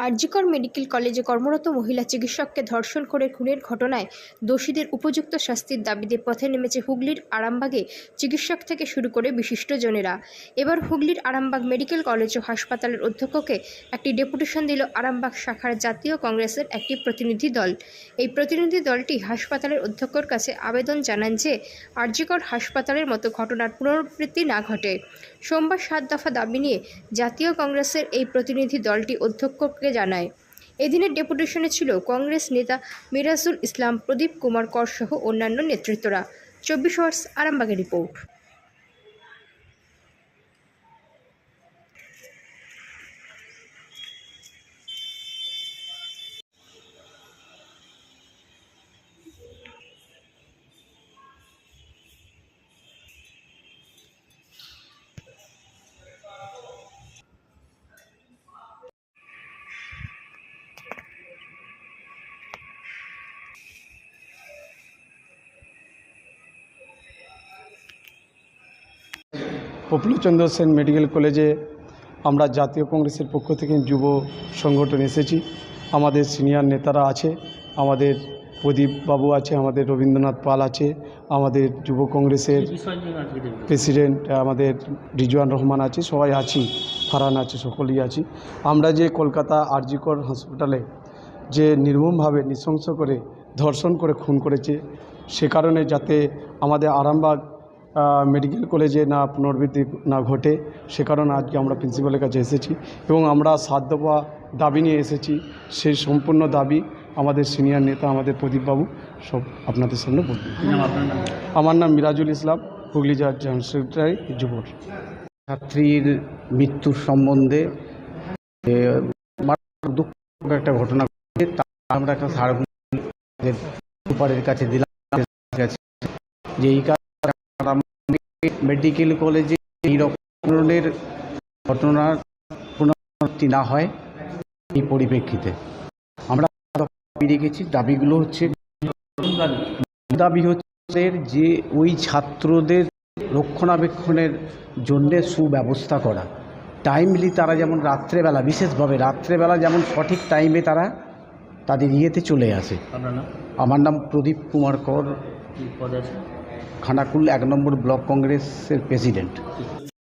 RG Kar medical কলেজে কর্মরত মহিলা চিকিৎসককে ধর্ষণ করে খুনের ঘটনায় দোষীদের উপযুক্ত শাস্তির দাবিতে পথে নেমেছে হুগলির আরামবাগে চিকিৎসক থেকে শুরু করে বিশিষ্টজনেরা। এবার হুগলির আরামবাগ মেডিকেল কলেজ ও হাসপাতালের অধ্যক্ষকে একটি ডেপুটেশন দিল আরামবাগ শাখার জাতীয় কংগ্রেসের একটি প্রতিনিধি দল। এই প্রতিনিধি দলটি হাসপাতালের অধ্যক্ষর কাছে আবেদন জানান যে আরজিকর হাসপাতালের মতো ঘটনার পুনরাবৃত্তি না ঘটে। সোমবার 7 দফা দাবি নিয়ে জাতীয় কংগ্রেসের এই প্রতিনিধি দলটি অধ্যক্ষকে জানায়। এদিনের ডেপুটেশনে ছিল কংগ্রেস নেতা মিরাজুল ইসলাম, প্রদীপ কুমার কর সহ অন্যান্য নেতৃত্বরা। 24 আওয়ার্স আরামবাগের রিপোর্ট। প্রফুল্লচন্দ্র সেন মেডিকেল কলেজে আমরা জাতীয় কংগ্রেসের পক্ষ থেকে যুব সংগঠন এসেছি। আমাদের সিনিয়র নেতারা আছে, আমাদের প্রদীপ বাবু আছে, আমাদের রবীন্দ্রনাথ পাল আছে, আমাদের যুব কংগ্রেসের প্রেসিডেন্ট আমাদের রিজওয়ান রহমান আছে, সবাই আছি, ফারহান আছে, সকলেই আছি। আমরা যে কলকাতা আরজিকর হাসপাতালে যে নির্মমভাবে নৃশংস করে ধর্ষণ করে খুন করেছে, সে কারণে যাতে আমাদের আরামবাগ মেডিকেল কলেজে না পুনরাবৃত্তি না ঘটে, সে কারণে আজকে আমরা প্রিন্সিপালের কাছে এসেছি এবং আমরা 7 দফা দাবি নিয়ে এসেছি। সেই সম্পূর্ণ দাবি আমাদের সিনিয়র নেতা আমাদের প্রদীপবাবু সব আপনাদের সামনে বলবেন। আমার নাম মিরাজুল ইসলাম, হুগলি জেনারেল সেক্রেটারি যুবর। ছাত্রীর মৃত্যুর সম্বন্ধে দুঃখ একটা ঘটনা ঘটেছে, আমরা একটা সুপারের কাছে দিলাম যে এই মেডিকেল কলেজে এই ধরনের ঘটনার পুনরাবৃত্তি না হয়, এই পরিপ্রেক্ষিতে আমরা রেখেছি। দাবিগুলো হচ্ছে, দাবি হচ্ছে যে ওই ছাত্রদের রক্ষণাবেক্ষণের জন্য সুব্যবস্থা করা, টাইমলি তারা যেমন রাত্রেবেলা, বিশেষভাবে রাত্রেবেলা যেমন সঠিক টাইমে তারা তাদের ইয়েতে চলে আসে। আমার নাম প্রদীপ কুমার কর, খানাকুল 1 নম্বর ব্লক কংগ্রেসের প্রেসিডেন্ট।